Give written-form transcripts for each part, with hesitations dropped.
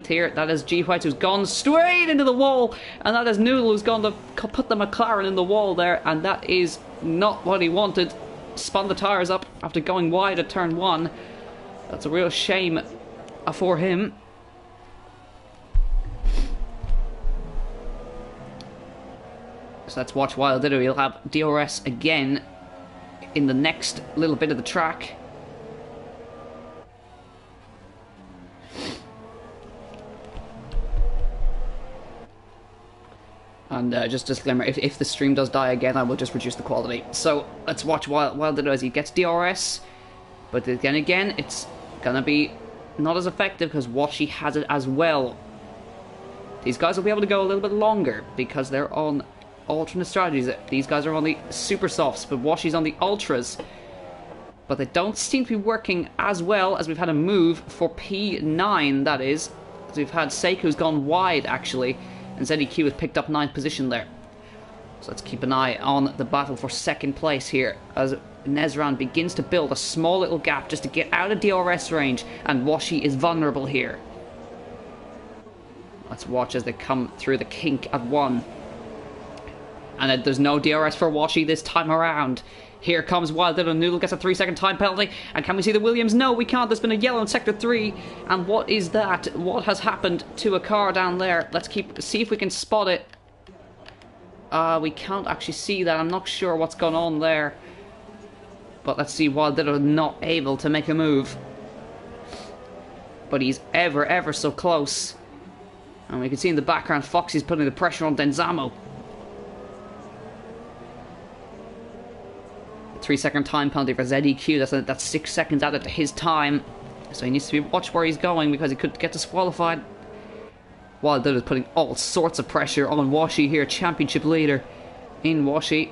here. That is G White, who's gone straight into the wall, and that is Noodle, who's gone to put the McLaren in the wall there, and that is not what he wanted. Spun the tyres up after going wide at turn 1. That's a real shame for him. So let's watch Wild Ditto. He'll have DRS again in the next little bit of the track. And just a disclaimer, if the stream does die again, I will just reduce the quality. So let's watch Wild Ditto as he gets DRS. But then again, it's gonna be not as effective because Washi has it as well. These guys will be able to go a little bit longer because they're on alternate strategies. These guys are on the super softs, but Washi's on the ultras. But they don't seem to be working as well as we've had a move for P9, that is. So we've had Seiko's gone wide, actually, and ZEQ has picked up 9th position there. So let's keep an eye on the battle for second place here as Nezran begins to build a small little gap just to get out of DRS range, and Washi is vulnerable here. Let's watch as they come through the kink at 1. And there's no DRS for Washi this time around. Here comes Wild Ditto. Noodle gets a 3-second time penalty. And can we see the Williams? No, we can't. There's been a yellow in Sector 3. And what is that? What has happened to a car down there? Let's see if we can spot it. We can't actually see that. I'm not sure what's going on there. But let's see. Wild Ditto not able to make a move. But he's ever so close. And we can see in the background Foxy's putting the pressure on Denzamo. 3-second time penalty for ZEQ. That's 6 seconds added to his time. So he needs to watch where he's going because he could get disqualified. Wild Ditto is putting all sorts of pressure on Washi here, championship leader in Washi.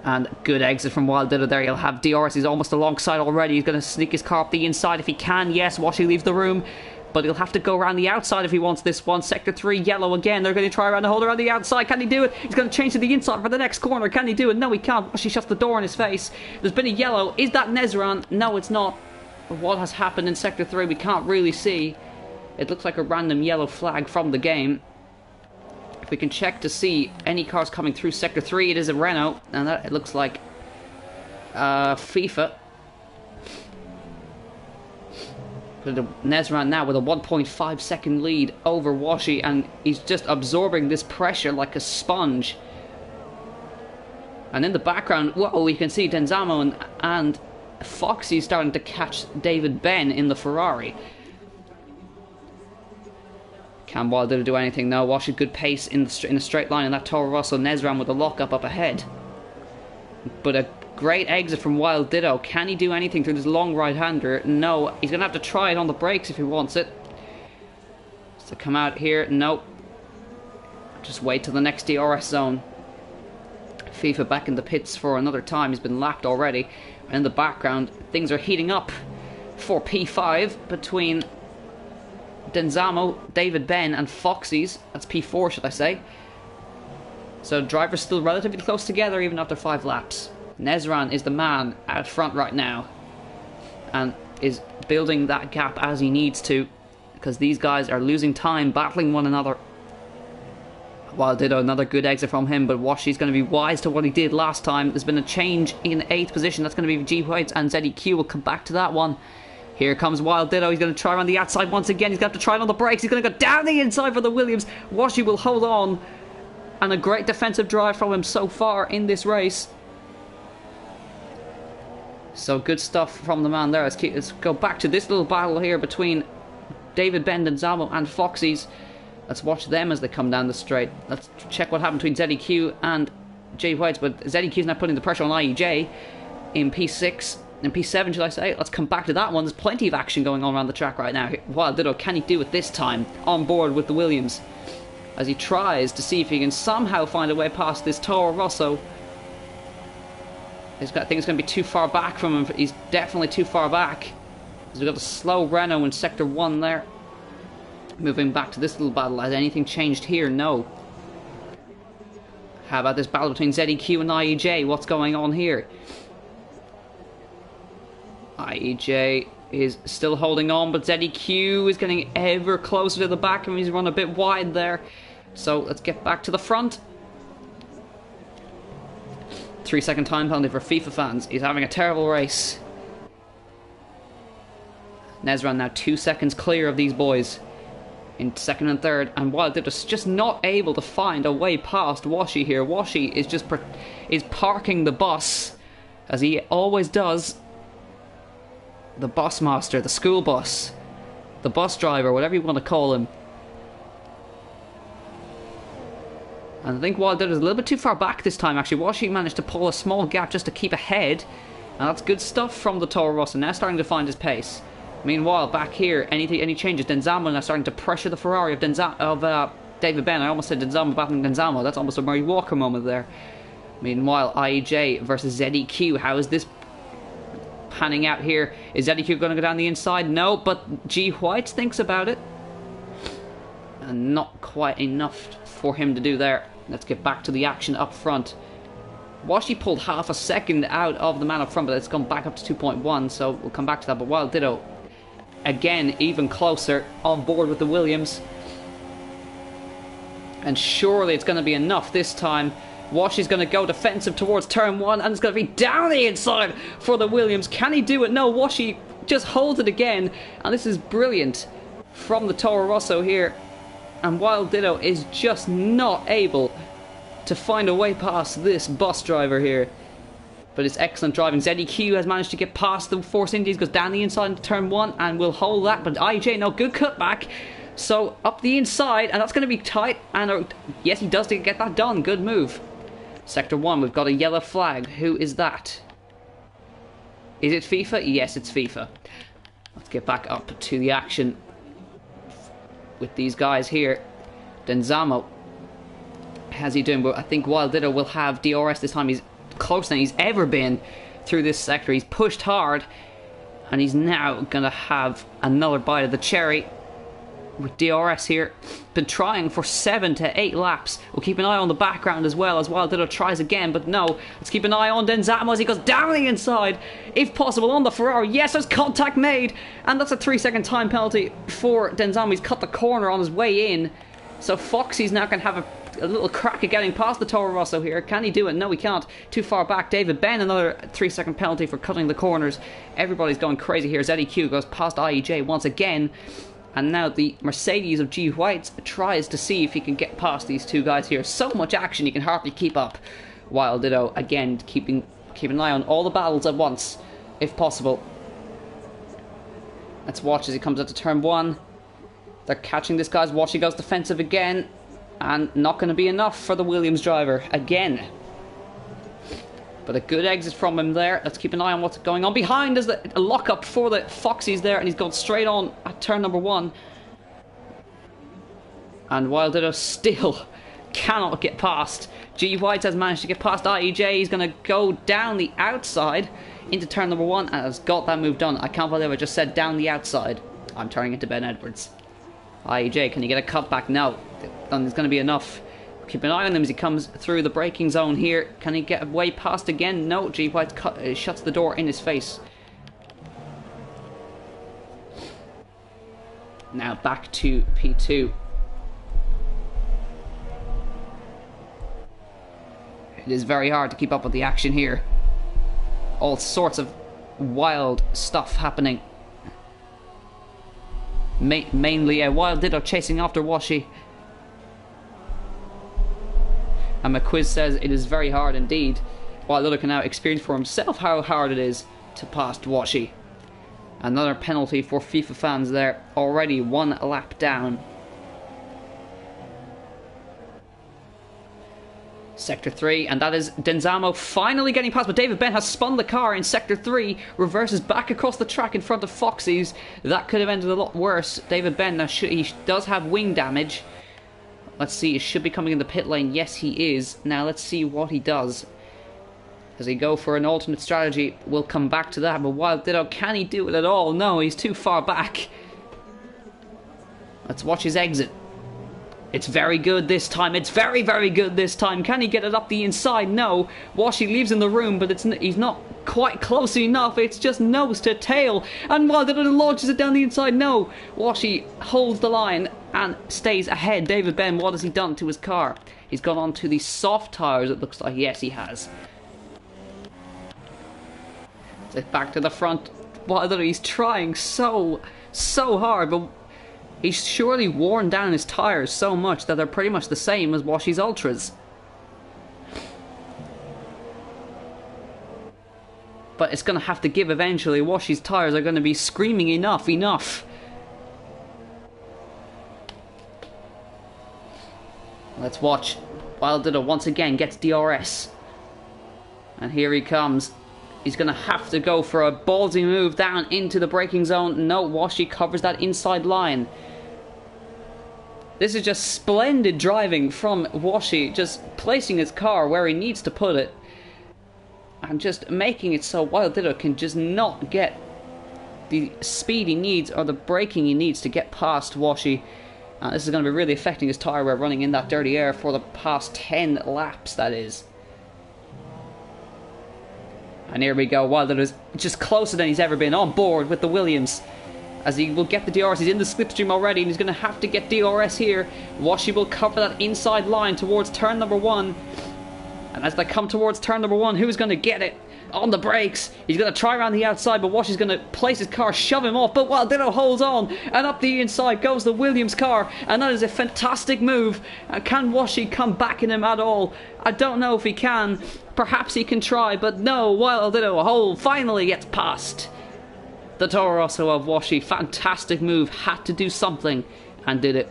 And good exit from Wild Ditto there. He'll have DRS. He's almost alongside already. He's going to sneak his car up the inside if he can. Yes, Washi leaves the room. But he'll have to go around the outside if he wants this one. Sector 3, yellow again. They're going to try around the hold around the outside. Can he do it? He's going to change to the inside for the next corner. Can he do it? No, he can't. Washi shuts the door in his face. There's been a yellow. Is that Nezran? No, it's not. What has happened in Sector 3 we can't really see. It looks like a random yellow flag from the game. If we can check to see any cars coming through Sector 3, it is a Renault. And that it looks like FIFA. Nezran now with a 1.5 second lead over Washi, and he's just absorbing this pressure like a sponge. And in the background, whoa, we can see Denzamo and Foxy starting to catch David Ben in the Ferrari. Can Wild Ditto do anything? No, Washi good pace in a straight line in that Toro Rosso. Nezran with a lock-up up ahead. But a great exit from Wild Ditto. Can he do anything through this long right-hander? No. He's going to have to try it on the brakes if he wants it. So come out here. Nope. Just wait till the next DRS zone. FIFA back in the pits for another time. He's been lapped already. In the background, things are heating up for P5 between Denzamo, David Ben and Foxy's. That's P4, should I say. So drivers still relatively close together even after 5 laps. Nezran is the man out front right now and is building that gap as he needs to, because these guys are losing time battling one another. Wild Ditto, another good exit from him, but Washi's going to be wise to what he did last time. There's been a change in 8th position. That's going to be G White, and ZEQ will come back to that one. Here comes Wild Ditto. He's going to try around the outside once again. He's going to have to try it on the brakes. He's going to go down the inside for the Williams. Washi will hold on, and a great defensive drive from him so far in this race. So good stuff from the man there. Let's go back to this little battle here between David Ben, Denzamo and Foxy's. Let's watch them as they come down the straight. Let's check what happened between ZEQ and J White. But ZEQ's now putting the pressure on IEJ in P6. In P7, should I say. Let's come back to that one. There's plenty of action going on around the track right now. Wild Ditto, can he do it this time? On board with the Williams, as he tries to see if he can somehow find a way past this Toro Rosso. I think it's going to be too far back from him. He's definitely too far back. We've got a slow Renault in Sector 1 there. Moving back to this little battle. Has anything changed here? No. How about this battle between ZEQ and IEJ? What's going on here? IEJ is still holding on, but ZDQ is getting ever closer to the back, and he's run a bit wide there. So let's get back to the front. 3-second time penalty for FIFA fans. He's having a terrible race. Nezran now 2 seconds clear of these boys in second and third, and while they're just not able to find a way past Washi here, Washi is just parking the bus, as he always does. The bus master, the school bus, the bus driver, whatever you want to call him. And I think Wilder is a little bit too far back this time, actually. Washi managed to pull a small gap just to keep ahead, and that's good stuff from the Toro Rosso, now starting to find his pace. Meanwhile, back here, any changes? Denzamo now starting to pressure the Ferrari of David Ben. I almost said Denzamo battling Denzamo. That's almost a Murray Walker moment there. Meanwhile, IEJ versus ZEQ. How is this panning out here? Is ZEQ going to go down the inside? No, but G. White thinks about it. And not quite enough for him to do there. Let's get back to the action up front. Washi pulled half a second out of the man up front, but it's gone back up to 2.1, so we'll come back to that. But Wild Ditto, again, even closer, on board with the Williams. And surely it's going to be enough this time. Washi's going to go defensive towards turn 1, and it's going to be down the inside for the Williams. Can he do it? No, Washi just holds it again, and this is brilliant from the Toro Rosso here. And Wild Ditto is just not able to find a way past this bus driver here. But it's excellent driving. ZEQ has managed to get past the Force Indies, goes down the inside into turn 1 and will hold that. But IJ, no, good cutback. So up the inside, and that's going to be tight. And yes, he does get that done. Good move. Sector 1, we've got a yellow flag. Who is that? Is it FIFA? Yes, it's FIFA. Let's get back up to the action with these guys here. Denzamo. How's he doing? But I think Wild Ditto will have DRS this time. He's closer than he's ever been through this sector. He's pushed hard, and he's now going to have another bite of the cherry with DRS here. Been trying for 7 to 8 laps. We'll keep an eye on the background as well as Wild Ditto tries again, but no. Let's keep an eye on Denzamo as he goes down the inside, if possible, on the Ferrari. Yes, there's contact made, and that's a 3-second time penalty for Denzamo. He's cut the corner on his way in, so Foxy's now going to have a little crack at getting past the Toro Rosso here. Can he do it? No, he can't. Too far back. David Ben, another 3-second penalty for cutting the corners. Everybody's going crazy here. ZEQ goes past IEJ once again. And now the Mercedes of G. White tries to see if he can get past these two guys here. So much action, he can hardly keep up. Wild Ditto, again, keep an eye on all the battles at once, if possible. Let's watch as he comes out to turn 1. They're catching this guy's watch. He goes defensive again. And not going to be enough for the Williams driver again. But a good exit from him there. Let's keep an eye on what's going on behind. There's a lock-up for the Foxies there, and he's gone straight on at turn number 1. And Wild Ditto still cannot get past. G. White has managed to get past IEJ. He's going to go down the outside into turn number 1 and has got that move done. I can't believe I just said down the outside. I'm turning into Ben Edwards. IEJ, can you get a cutback? No. Then there's going to be enough. Keep an eye on him as he comes through the braking zone here. Can he get way past again? No, G. White shuts the door in his face. Now back to P2. It is very hard to keep up with the action here. All sorts of wild stuff happening. Mainly Wild Ditto chasing after Washi. And McQuiz says it is very hard indeed. Wild Ditto can now experience for himself how hard it is to pass Washi. Another penalty for FIFA fans there. Already 1 lap down. Sector 3, and that is Denzamo finally getting past, but David Ben has spun the car in Sector 3, reverses back across the track in front of Foxy's. That could have ended a lot worse. David Ben, now he does have wing damage. Let's see, he should be coming in the pit lane. Yes, he is. Now let's see what he does. Does he go for an alternate strategy? We'll come back to that, but Wild Ditto, can he do it at all? No, he's too far back. Let's watch his exit. It's very good this time. It's very, very good this time. Can he get it up the inside? No. Washi leaves in the room, but he's not quite close enough. It's just nose to tail. And Wilder launches it down the inside. No. Washi holds the line and stays ahead. David Ben, what has he done to his car? He's gone on to the soft tyres, it looks like. Yes, he has. So back to the front. Wilder, he's trying so hard, but he's surely worn down his tyres so much that they're pretty much the same as Washi's Ultras. But it's going to have to give eventually. Washi's tyres are going to be screaming enough, enough. Let's watch. Wilder once again gets DRS. And here he comes. He's going to have to go for a ballsy move down into the braking zone. No, Washi covers that inside line. This is just splendid driving from Washi. Just placing his car where he needs to put it. And just making it so Wilder can just not get the speed he needs or the braking he needs to get past Washi. And this is going to be really affecting his tyre wear running in that dirty air for the past 10 laps, that is. And here we go, Wilder is just closer than he's ever been, on board with the Williams. As he will get the DRS, he's in the slipstream already, and he's going to have to get DRS here. Washi will cover that inside line towards turn number 1. And as they come towards turn number 1, who's going to get it? On the brakes. He's going to try around the outside, but Washi's going to place his car, shove him off. But Wilder holds on, and up the inside goes the Williams car. And that is a fantastic move. Can Washi come back in him at all? I don't know if he can. Perhaps he can try, but no. Wilder finally gets past the Toro Rosso of Washi. Fantastic move. Had to do something, and did it.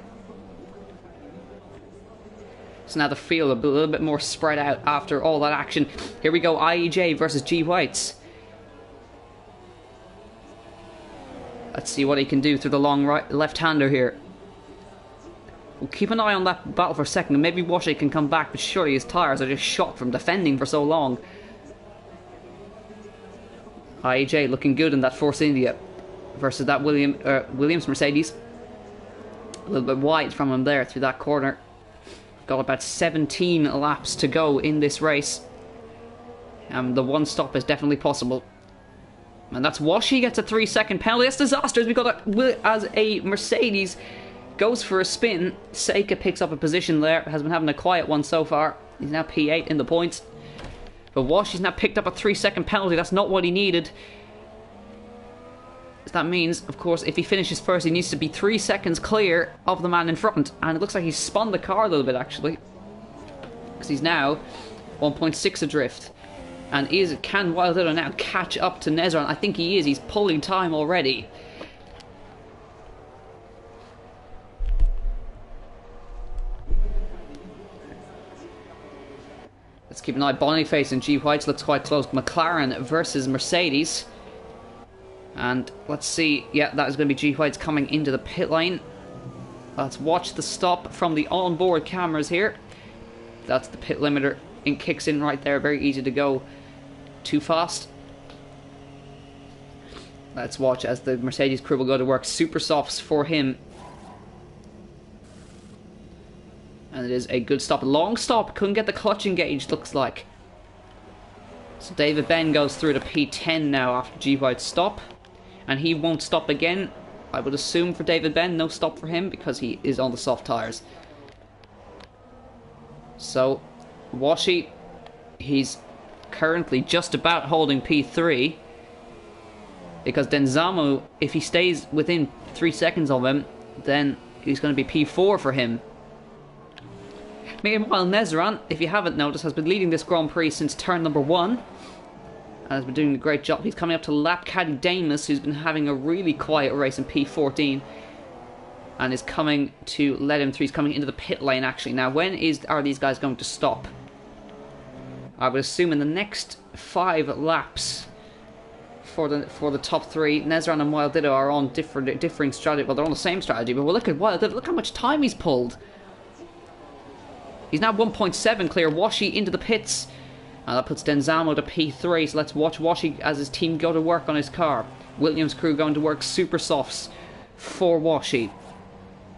So now the field a little bit more spread out after all that action. Here we go, IEJ versus G Whites. Let's see what he can do through the long left-hander here. We'll keep an eye on that battle for a second. Maybe Washi can come back, but surely his tyres are just shot from defending for so long. IEJ looking good in that Force India versus that Williams Mercedes. A little bit wide from him there through that corner. Got about 17 laps to go in this race. The one stop is definitely possible. And that's Washi gets a 3-second penalty. That's disastrous. We got as a Mercedes goes for a spin. Seika picks up a position there. Has been having a quiet one so far. He's now P8 in the points. But Washi's now picked up a 3-second penalty. That's not what he needed. That means, of course, if he finishes first, he needs to be 3 seconds clear of the man in front. And it looks like he's spun the car a little bit, actually. Because he's now 1.6 adrift. And can Wilder now catch up to Nezran? I think he is. He's pulling time already. Let's keep an eye. Boniface and G Whites looks quite close. McLaren versus Mercedes. And let's see, yeah, that is going to be G Whites coming into the pit lane. Let's watch the stop from the onboard cameras here. That's the pit limiter. It kicks in right there, very easy to go too fast. Let's watch as the Mercedes crew will go to work. Super softs for him. And it is a good stop. Long stop, couldn't get the clutch engaged, looks like. So David Ben goes through to P10 now after G White's stop. And he won't stop again, I would assume, for David Ben. No stop for him because he is on the soft tyres. So, Washi, he's currently just about holding P3. Because Denzamu, if he stays within 3 seconds of him, then he's going to be P4 for him. Meanwhile, Nezran, if you haven't noticed, has been leading this Grand Prix since turn number 1. And has been doing a great job. He's coming up to lap caddy Damus, who's been having a really quiet race in P14. And is coming to let him through. He's coming into the pit lane, actually. Now, when are these guys going to stop? I would assume in the next 5 laps for the top 3. Nezran and Wilder are on differing strategy. Well, they're on the same strategy, but we'll look at Wilder. Look how much time he's pulled. He's now 1.7 clear. Washi into the pits. And that puts Denzamo to P3, so let's watch Washi as his team go to work on his car. Williams crew going to work super softs for Washi.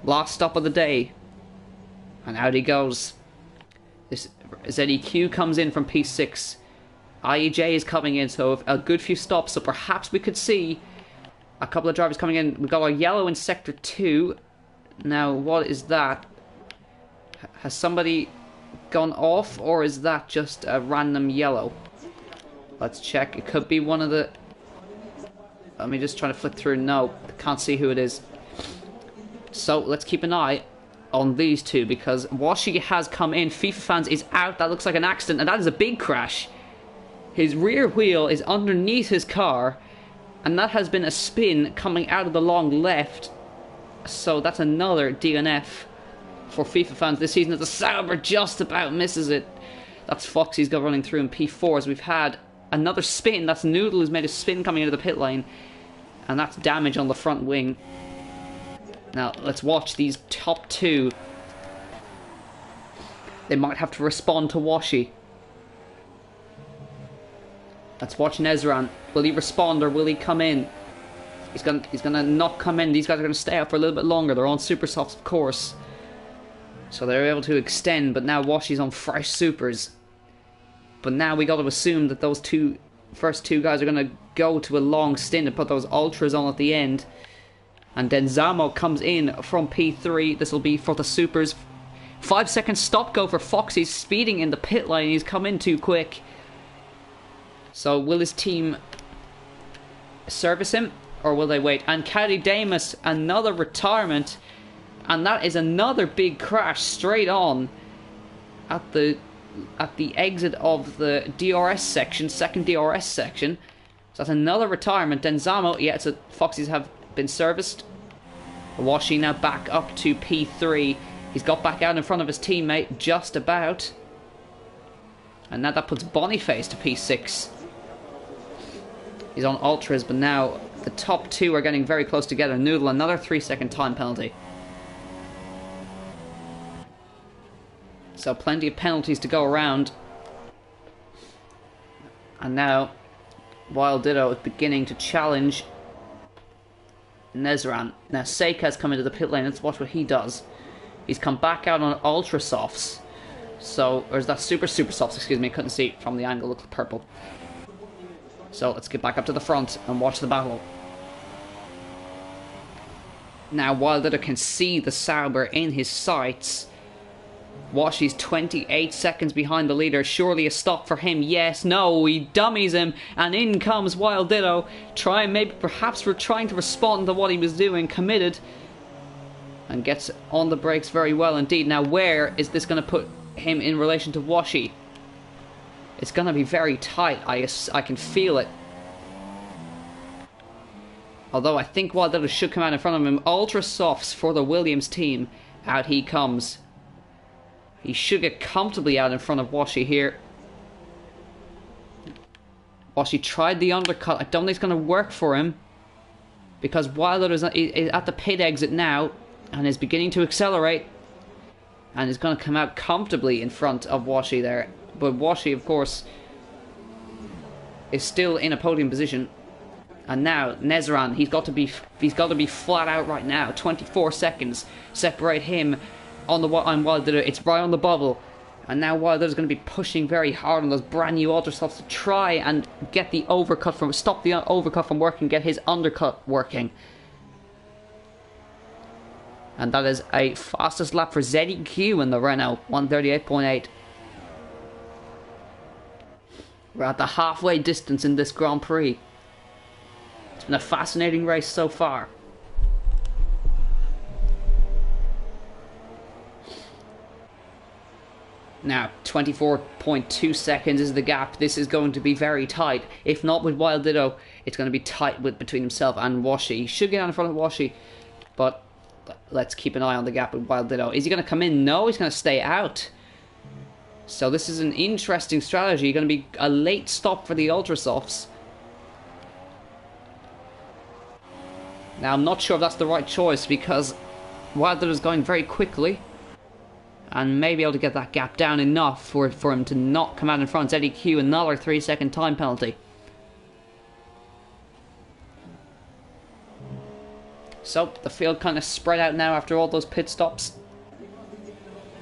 Last stop of the day. And out he goes. This ZEQ comes in from P6. IEJ is coming in, so a good few stops, so perhaps we could see a couple of drivers coming in. We've got our yellow in Sector 2. Now, what is that? Has somebody gone off, or is that just a random yellow? Let's check. It could be one of the... Let me just try to flick through. No, can't see who it is. So, let's keep an eye on these two, because Washi has come in. FIFA Fans is out. That looks like an accident, and that is a big crash. His rear wheel is underneath his car, and that has been a spin coming out of the long left. So that's another DNF for FIFA Fans this season, as the Sauber just about misses it. That's Foxy's got running through in P4, as we've had another spin. That's Noodle who's made a spin coming into the pit lane, and that's damage on the front wing. Now, let's watch these top two. They might have to respond to Washi. Let's watch Nezran. Will he respond, or will he come in? He's gonna not come in. These guys are gonna stay out for a little bit longer. They're on super softs, of course, so they're able to extend. But now Washi's on fresh supers. But now we got to assume that those first two guys are gonna go to a long stint and put those ultras on at the end. And then Zamo comes in from P3. This will be for the supers. 5 second stop go for Foxy, speeding in the pit lane. He's come in too quick. So will his team service him, or will they wait? And Caddy Damus, another retirement, and that is another big crash straight on at the exit of the DRS section, second DRS section. So that's another retirement. Then Zamo, yeah, so Foxys have been serviced. Washi now back up to P3. He's got back out in front of his teammate, just about. And now that puts Boniface to P6. He's on ultras, but now the top two are getting very close together. Noodle, another 3 second time penalty. So plenty of penalties to go around. And now Wild Ditto is beginning to challenge Nezran. Now Seika has come into the pit lane. Let's watch what he does. He's come back out on ultra softs. So, or is that super softs, excuse me, couldn't see from the angle, looked purple. So let's get back up to the front and watch the battle. Now Wild Ditto can see the Sauber in his sights. Washi's 28 seconds behind the leader. Surely a stop for him. Yes, no, he dummies him, and in comes Wild Ditto. Perhaps we're trying to respond to what he was doing. Committed, and gets on the brakes very well indeed. Now, where is this going to put him in relation to Washi? It's going to be very tight. I can feel it. Although I think Wild Ditto should come out in front of him. Ultra softs for the Williams team. Out he comes. He should get comfortably out in front of Washi here. Washi tried the undercut. I don't think it's going to work for him, because Wild Ditto is at the pit exit now and is beginning to accelerate, and is going to come out comfortably in front of Washi there. But Washi, of course, is still in a podium position. And now Nezran, he's got to be flat out right now. 24 seconds separate him on Wild Ditto. It's right on the bubble, and now Wild Ditto's going to be pushing very hard on those brand new ultra softs to try and get the overcut stop the overcut from working, get his undercut working. And that is a fastest lap for ZEQ in the Renault, 138.8. We're at the halfway distance in this Grand Prix. It's been a fascinating race so far. Now, 24.2 seconds is the gap. This is going to be very tight. If not with Wild Ditto, it's going to be tight between himself and Washi. He should get out in front of Washi, but let's keep an eye on the gap with Wild Ditto. Is he going to come in? No, he's going to stay out. So this is an interesting strategy. Going to be a late stop for the Ultra Softs. Now, I'm not sure if that's the right choice, because Wild Ditto is going very quickly and may be able to get that gap down enough for him to not come out in front. ZEQ, another 3 second time penalty. So the field kind of spread out now after all those pit stops.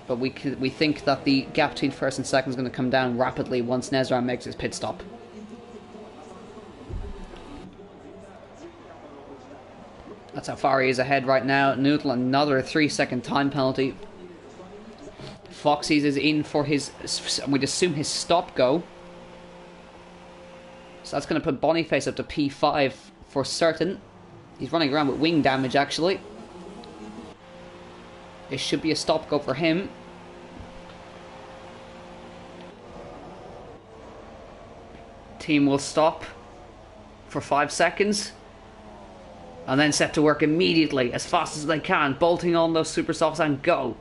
But we think that the gap between first and second is going to come down rapidly once Nezran makes his pit stop. That's how far he is ahead right now. Noodle, another 3-second time penalty. Foxy's is in for his, we'd assume, his stop go. So that's going to put Boniface up to P5 for certain. He's running around with wing damage, actually. It should be a stop go for him. Team will stop for 5 seconds. And then set to work immediately, as fast as they can, bolting on those super softs and go.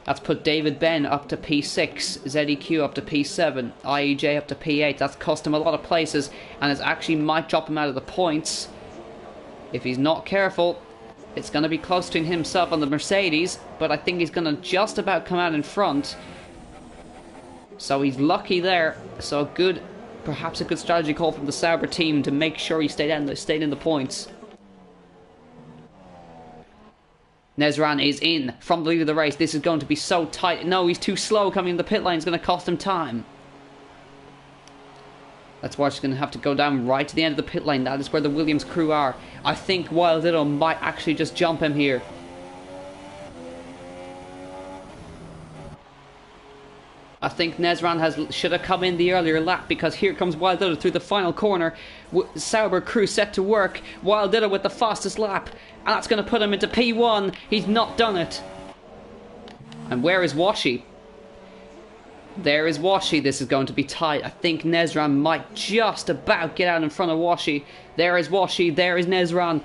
That's put David Ben up to P6, ZEQ up to P7, IEJ up to P8. That's cost him a lot of places, and it actually might drop him out of the points. If he's not careful, it's going to be close to himself on the Mercedes, but I think he's going to just about come out in front. So he's lucky there. So good, perhaps a good strategy call from the Sauber team to make sure he stayed in the points. Nezran is in from the lead of the race. This is going to be so tight. No, he's too slow coming in the pit lane. It's going to cost him time. That's why she's going to have to go down right to the end of the pit lane. That is where the Williams crew are. I think Wild Ditto might actually just jump him here. I think Nezran should have come in the earlier lap, because here comes Wild Ditto through the final corner. Sauber crew set to work. Wild Ditto with the fastest lap. And that's going to put him into P1. He's not done it. And where is Washi? There is Washi. This is going to be tight. I think Nezran might just about get out in front of Washi. There is Washi. There is Nezran.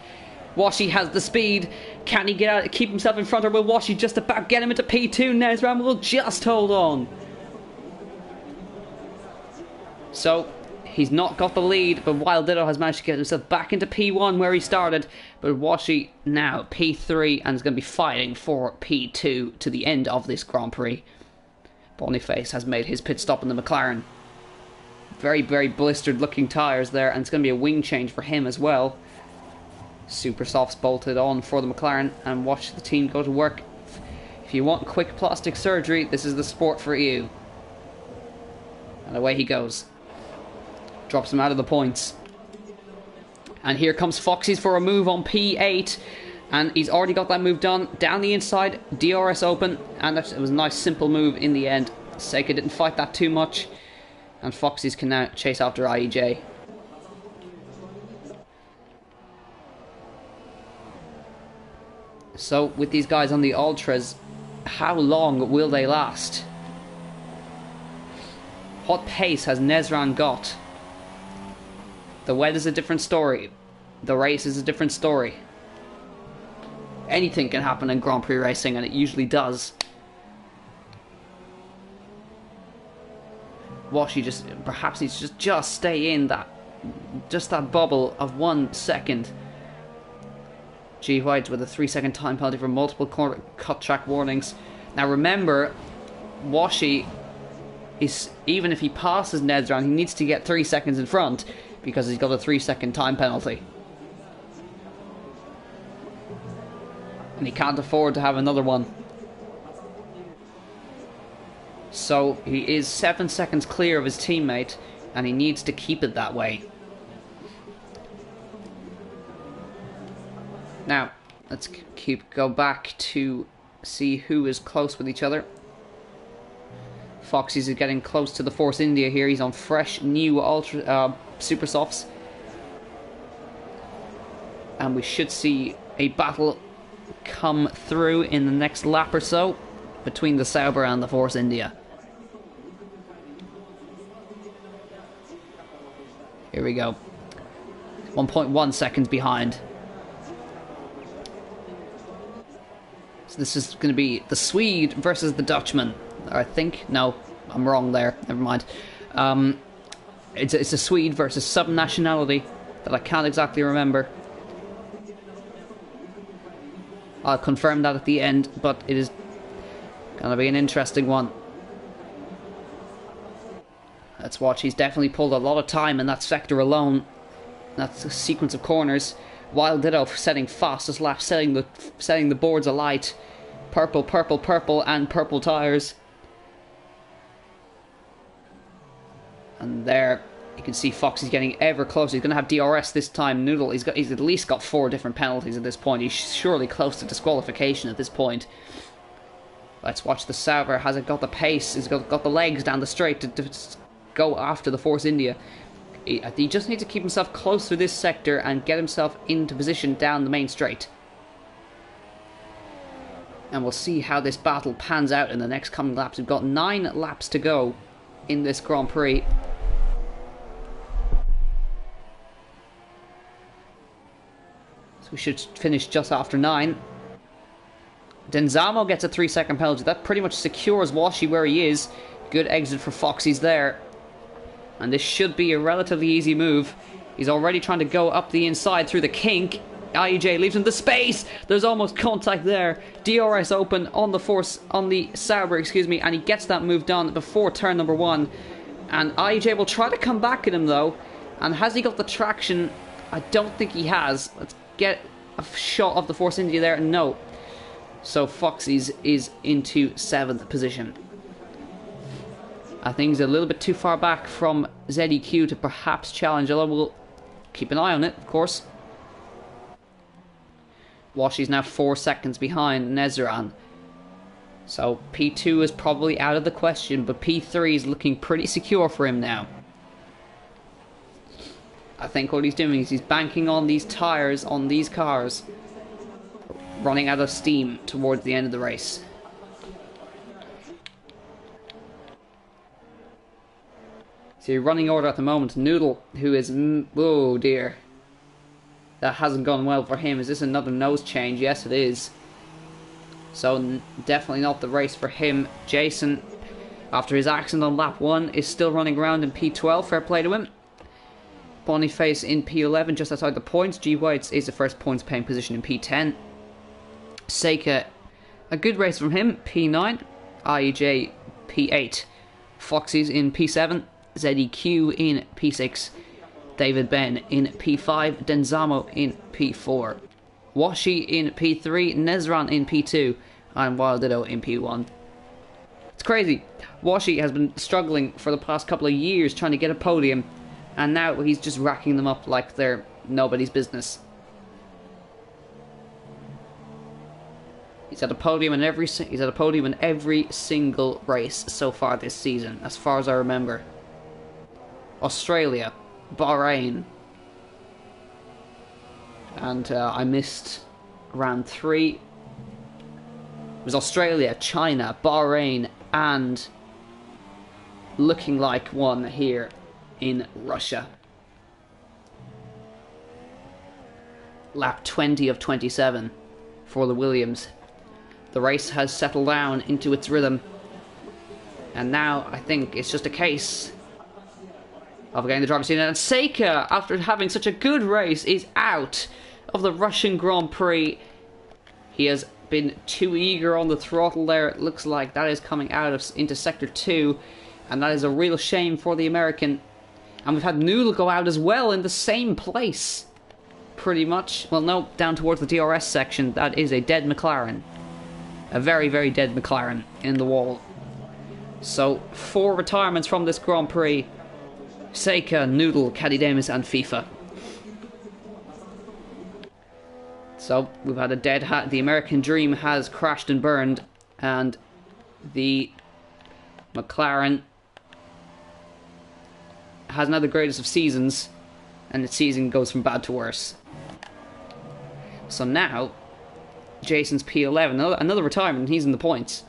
Washi has the speed. Can he get out, keep himself in front, or will Washi just about get him into P2? Nezran will just hold on. So, he's not got the lead, but Wild Ditto has managed to get himself back into P1 where he started. But Washi now P3 and is going to be fighting for P2 to the end of this Grand Prix. Boniface has made his pit stop in the McLaren. Very, very blistered looking tyres there, and it's going to be a wing change for him as well. Super softs bolted on for the McLaren, and watch the team go to work. If you want quick plastic surgery, this is the sport for you. And away he goes. Drops him out of the points. And here comes Foxy's for a move on P8. And he's already got that move done. Down the inside, DRS open. And it was a nice simple move in the end. Seika didn't fight that too much. And Foxy's can now chase after IEJ. So with these guys on the Ultras, how long will they last? What pace has Nezran got? The wet is a different story. The race is a different story. Anything can happen in Grand Prix racing, and it usually does. Washi perhaps needs to just stay in that bubble of 1 second. G White's with a 3-second time penalty for multiple cut track warnings. Now remember, Washi is, even if he passes Nezran, he needs to get 3 seconds in front, because he's got a 3-second time penalty. And he can't afford to have another one. So he is 7 seconds clear of his teammate, and he needs to keep it that way. Now, let's go back to see who is close with each other. Foxy's is getting close to the Force India here. He's on fresh, new Super Softs. And we should see a battle come through in the next lap or so between the Sauber and the Force India. Here we go. 1.1 seconds behind. So this is going to be the Swede versus the Dutchman, I think. No, I'm wrong there. Never mind. It's a Swede versus some nationality that I can't exactly remember. I'll confirm that at the end, but it is going to be an interesting one. Let's watch. He's definitely pulled a lot of time in that sector alone. That's a sequence of corners. Wild Ditto setting fastest lap, setting the boards alight. Purple, purple, purple, and purple tyres. And there, you can see Foxy's getting ever closer. He's going to have DRS this time. Noodle, he's at least got 4 different penalties at this point. He's surely close to disqualification at this point. Let's watch the Sauber. Has it got the pace? Has it got the legs down the straight to go after the Force India? He just needs to keep himself close through this sector and get himself into position down the main straight. And we'll see how this battle pans out in the next coming laps. We've got 9 laps to go in this Grand Prix. So we should finish just after 9. Denzamo gets a 3-second penalty. That pretty much secures Washi where he is. Good exit for Foxy's there. And this should be a relatively easy move. He's already trying to go up the inside through the kink. IEJ leaves him the space. There's almost contact there. DRS open on the Sauber, and he gets that move done before turn number 1. And IEJ will try to come back at him though. And has he got the traction? I don't think he has. Let's get a shot of the Force India there. No. So Foxy's is into 7th position. I think he's a little bit too far back from ZEQ to perhaps challenge, although we'll keep an eye on it, of course. Washi's now 4 seconds behind Nezran. So P2 is probably out of the question, but P3 is looking pretty secure for him now. I think what he's doing is he's banking on these tyres on these cars, running out of steam towards the end of the race. So running order at the moment, Noodle, who is, oh dear, that hasn't gone well for him. Is this another nose change? Yes, it is. So definitely not the race for him. Jason, after his accident on lap 1, is still running around in P12. Fair play to him. Boniface in P11, just outside the points. G. Whites is the first points paying position in P10. Seika, a good race from him, P9. IEJ, P8. Foxy's in P7. ZEQ in P6. David Ben in P5. Denzamo in P4. Washi in P3. Nezran in P2. And Wild Ditto in P1. It's crazy. Washi has been struggling for the past couple of years trying to get a podium, and now he's just racking them up like they're nobody's business. He's had a podium in every single race so far this season, as far as I remember. Australia, Bahrain, and I missed round 3. It was Australia, China, Bahrain, and looking like one here in Russia. Lap 20 of 27 for the Williams. The race has settled down into its rhythm, and now I think it's just a case of getting the driver's seat. And Seika, after having such a good race, is out of the Russian Grand Prix. He has been too eager on the throttle there. It looks like that is coming out into Sector 2, and that is a real shame for the American. And we've had Noodle go out as well in the same place, pretty much. Well, no, down towards the DRS section. That is a dead McLaren. A very, very dead McLaren in the wall. So, 4 retirements from this Grand Prix. Seika, Noodle, Caddy Damus, and FIFA. So, we've had a dead hat. The American Dream has crashed and burned, and the McLaren hasn't had the greatest of seasons, and its season goes from bad to worse. So now, Jason's P11, another retirement, and he's in the points.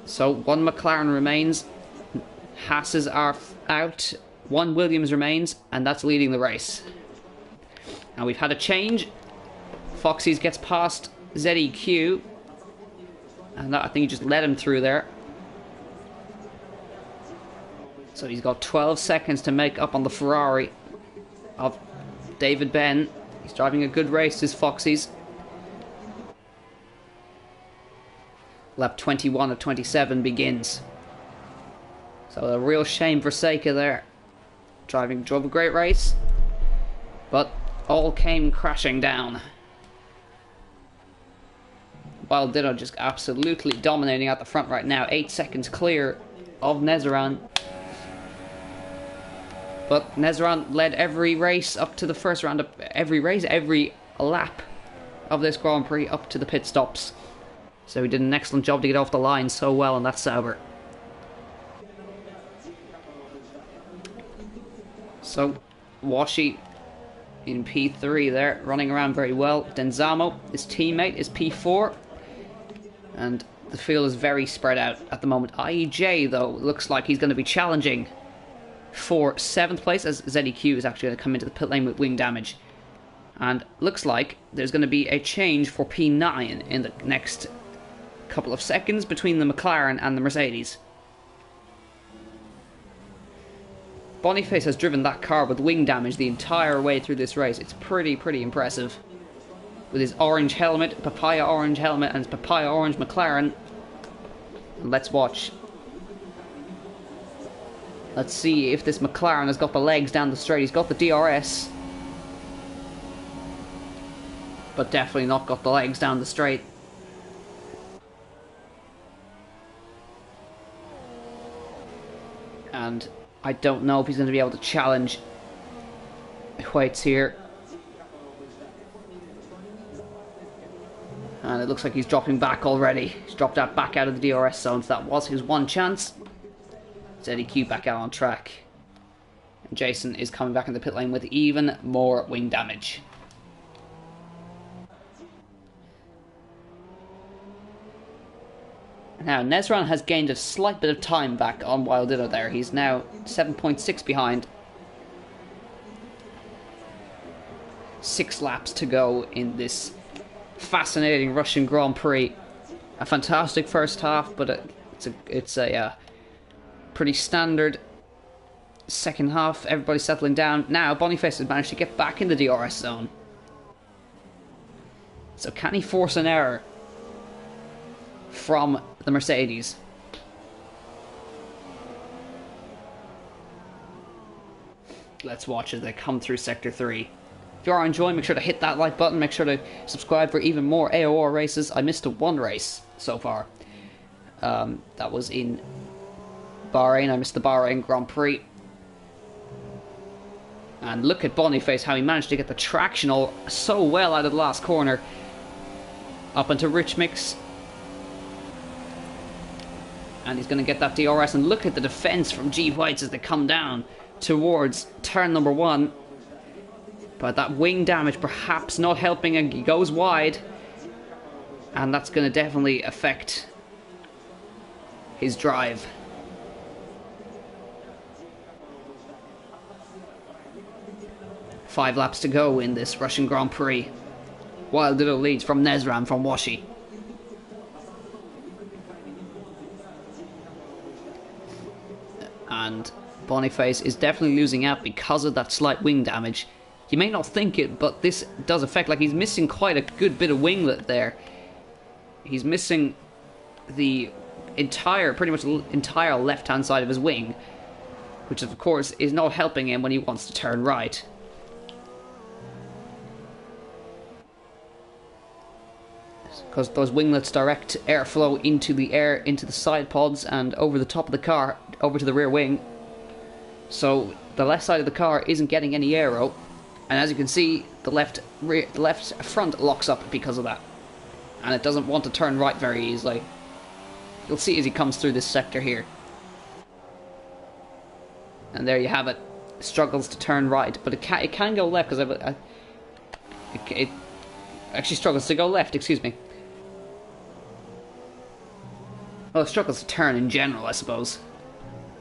So 1 McLaren remains, Haas's are out, 1 Williams remains, and that's leading the race. Now we've had a change. Foxy's gets past ZEQ, and that, I think he just led him through there. So he's got 12 seconds to make up on the Ferrari of David Ben. He's driving a good race, his Foxy's. Lap 21 of 27 begins. So a real shame for Seika there. Drove a great race. But all came crashing down. Wild Ditto just absolutely dominating at the front right now. 8 seconds clear of Nezeran. But Nezeran led every race up to the first round of every lap of this Grand Prix up to the pit stops. So he did an excellent job to get off the line so well on that Sauber. So Washi in P3 there, running around very well. Denzamo, his teammate, is P4. And the field is very spread out at the moment. IEJ, though, looks like he's going to be challenging for 7th place, as ZEQ is actually going to come into the pit lane with wing damage. And looks like there's going to be a change for P9 in the next couple of seconds between the McLaren and the Mercedes. Boniface has driven that car with wing damage the entire way through this race. It's pretty impressive. With his orange helmet, papaya orange helmet, and his papaya orange McLaren. And let's watch. Let's see if this McLaren has got the legs down the straight. He's got the DRS. But definitely not got the legs down the straight. And I don't know if he's going to be able to challenge White's here. And it looks like he's dropping back already. He's dropped that back out of the DRS zone, so that was his one chance. ZEQ back out on track. And Jason is coming back in the pit lane with even more wing damage. Now, Nezeran has gained a slight bit of time back on Wild Ditto there. He's now 7.6 behind. 6 laps to go in this fascinating Russian Grand Prix. A fantastic first half, but it's a pretty standard second half. Everybody's settling down. Now, Boniface has managed to get back in the DRS zone. So can he force an error from the Mercedes? Let's watch as they come through Sector 3. If you are enjoying, make sure to hit that like button. Make sure to subscribe for even more AOR races. I missed one race so far. That was in Bahrain. I missed the Bahrain Grand Prix. And look at Boniface, how he managed to get the traction all so well out of the last corner. Up into Rich Mix. And he's going to get that DRS. And look at the defense from G Whites as they come down towards turn number 1. But that wing damage perhaps not helping, and he goes wide. And that's going to definitely affect his drive. Five laps to go in this Russian Grand Prix. Wild Ditto leads from Nezeran from Washi. And Boniface is definitely losing out because of that slight wing damage. You may not think it, but this does affect. Like, he's missing quite a good bit of winglet there. He's missing the pretty much the entire left-hand side of his wing, which of course is not helping him when he wants to turn right. Because those winglets direct airflow into the side pods and over the top of the car, over to the rear wing. So the left side of the car isn't getting any aero, and as you can see, the left front locks up because of that, and it doesn't want to turn right very easily. You'll see as he comes through this sector here. And there you have it. Struggles to turn right, but it can go left because it actually struggles to go left. Excuse me. Well, it struggles to turn in general, I suppose.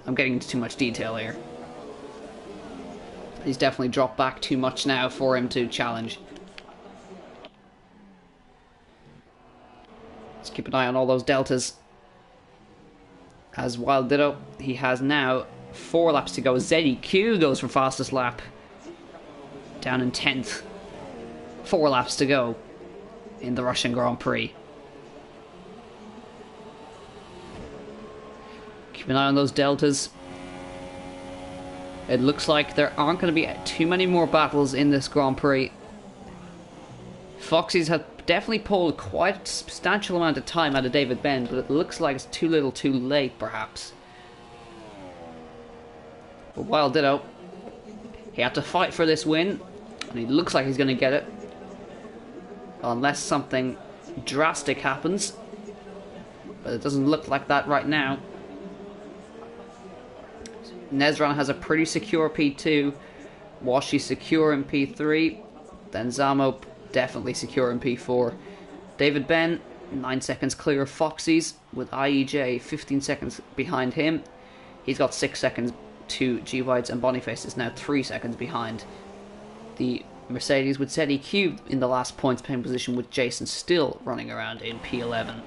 I'm getting into too much detail here. He's definitely dropped back too much now for him to challenge. Let's keep an eye on all those deltas. As Wild Ditto, he has now 4 laps to go. ZEQ goes for fastest lap. Down in 10th. 4 laps to go in the Russian Grand Prix. Keep an eye on those deltas. It looks like there aren't going to be too many more battles in this Grand Prix. Foxy's have definitely pulled quite a substantial amount of time out of David Ben, but it looks like it's too little too late, perhaps. But Wild Ditto, he had to fight for this win, and he looks like he's going to get it. Unless something drastic happens. But it doesn't look like that right now. Nezran has a pretty secure P2. Washi secure in P3. Then Zamo definitely secure in P4. David Ben, 9 seconds clear of Foxy's, with IEJ 15 seconds behind him. He's got 6 seconds to G Whites, and Boniface is now 3 seconds behind. The Mercedes with ZEQ in the last points paying position, with Jason still running around in P11.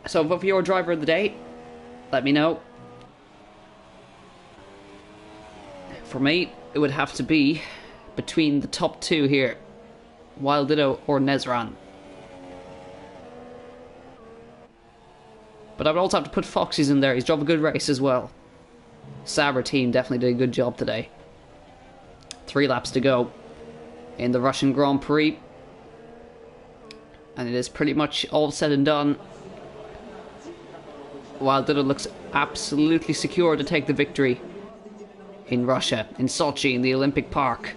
So vote for your driver of the day. Let me know. For me, it would have to be between the top two here. Wild Ditto or Nezran. But I would also have to put Foxy's in there. He's drove a good race as well. Sabre team definitely did a good job today. 3 laps to go in the Russian Grand Prix. And it is pretty much all said and done. Wild Ditto looks absolutely secure to take the victory in Russia, in Sochi, in the Olympic Park.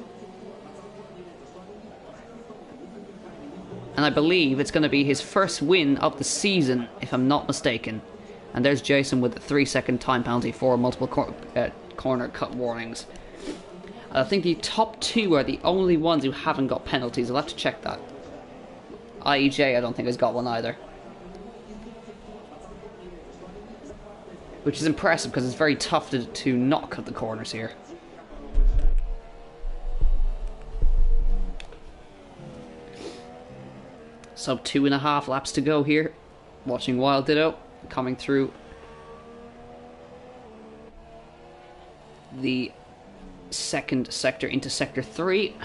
And I believe it's going to be his first win of the season, if I'm not mistaken. And there's Jason with a 3-second time penalty for multiple corner cut warnings. I think the top 2 are the only ones who haven't got penalties. I'll have to check that. IEJ I don't think has got one either. Which is impressive because it's very tough to not cut the corners here. So 2.5 laps to go here. Watching Wild Ditto coming through the second sector into sector 3.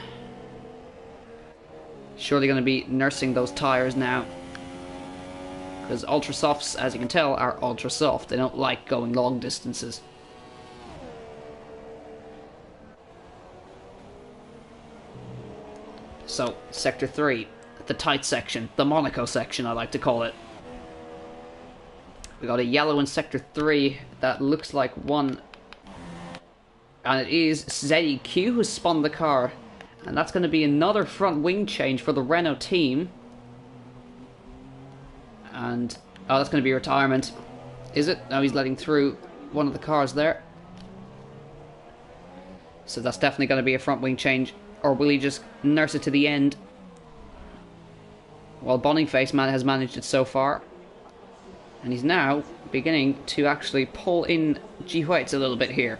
Surely going to be nursing those tyres now. Because Ultra Softs, as you can tell, are ultra soft. They don't like going long distances. So, Sector 3, the tight section, the Monaco section I like to call it. We got a yellow in Sector 3 that looks like one. And it is ZEQ who spun the car. And that's going to be another front wing change for the Renault team. And, oh, that's going to be retirement. Is it? No, he's letting through one of the cars there. So that's definitely going to be a front wing change. Or will he just nurse it to the end? Well, Boniface has managed it so far. And he's now beginning to actually pull in G Whites a little bit here.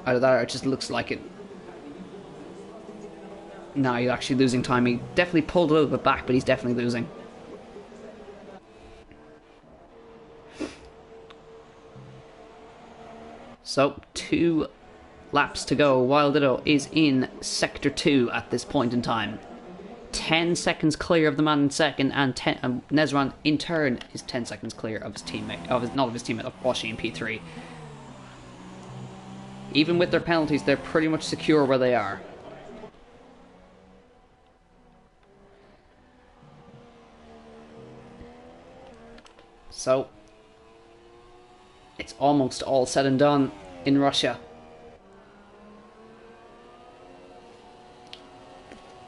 Either that or it just looks like it. No, he's actually losing time. He definitely pulled a little bit back, but he's definitely losing. So, 2 laps to go. Wild Ditto is in Sector 2 at this point in time. 10 seconds clear of the man in second, and Nezran in turn is 10 seconds clear of his teammate. Of Washi in P3. Even with their penalties, they're pretty much secure where they are. So, it's almost all said and done in Russia.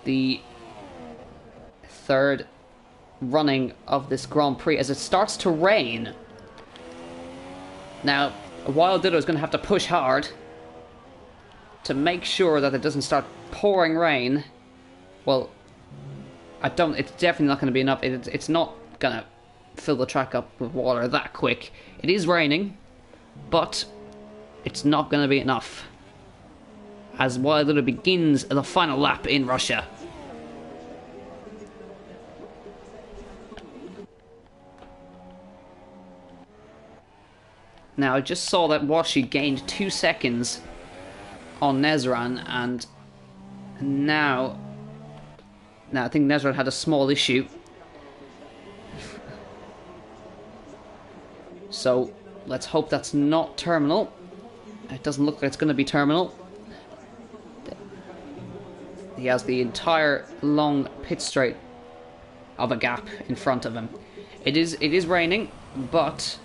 The third running of this Grand Prix as it starts to rain. Now, Wild Ditto is going to have to push hard to make sure that it doesn't start pouring rain. Well, it's definitely not going to be enough. It's not going to fill the track up with water that quick. It is raining, but it's not going to be enough. As Wild Ditto begins the final lap in Russia. Now, I just saw that Washi gained 2 seconds on Nezran, and now I think Nezran had a small issue. So let's hope that's not terminal. It doesn't look like it's going to be terminal. He has the entire long pit straight of a gap in front of him. It is raining, but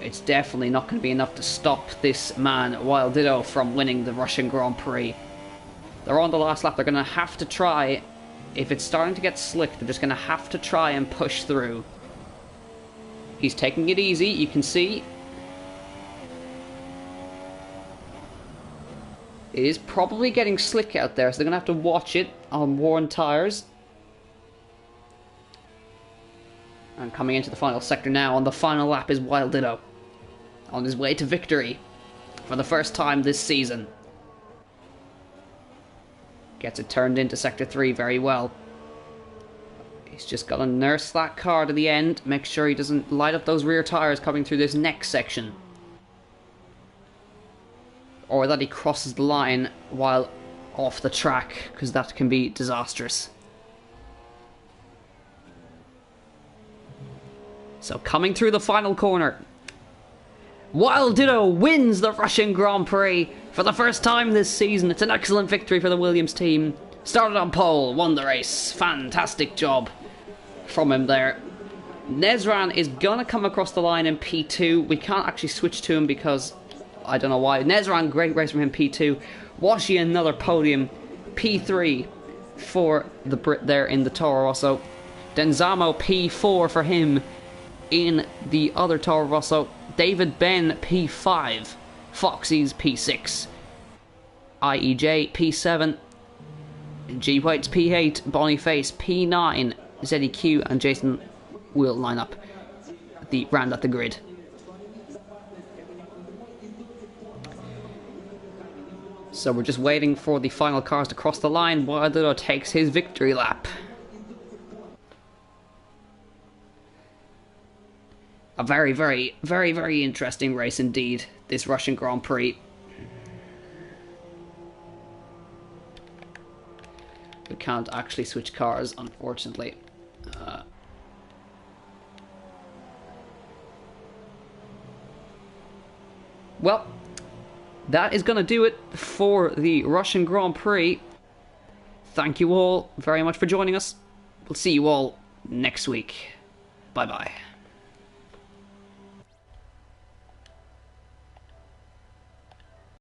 it's definitely not going to be enough to stop this man, Wild Ditto, from winning the Russian Grand Prix. They're on the last lap. They're going to have to try. If it's starting to get slick, they're just going to have to try and push through. He's taking it easy, you can see. It is probably getting slick out there, so they're going to have to watch it on worn tyres. And coming into the final sector now, on the final lap is Wild Ditto, on his way to victory for the first time this season. Gets it turned into sector 3 very well. He's just got to nurse that car to the end, make sure he doesn't light up those rear tyres coming through this next section. Or that he crosses the line while off the track, because that can be disastrous. So coming through the final corner, Wild Ditto wins the Russian Grand Prix for the first time this season. It's an excellent victory for the Williams team. Started on pole, won the race. Fantastic job from him there. Nezran is going to come across the line in P2. We can't actually switch to him because I don't know why. Nezran, great race from him, P2. Washi, another podium, P3 for the Brit there in the Toro Rosso. Denzamo, P4 for him in the other Toro Rosso. David Ben, P5. Foxy's P6. IEJ, P7. G White's P8. Boniface, P9. ZEQ and Jason will line up the round at the grid. So we're just waiting for the final cars to cross the line while Ditto takes his victory lap. A very, very, very, very interesting race indeed, this Russian Grand Prix. We can't actually switch cars, unfortunately. Well, that is going to do it for the Russian Grand Prix. Thank you all very much for joining us. We'll see you all next week. Bye-bye.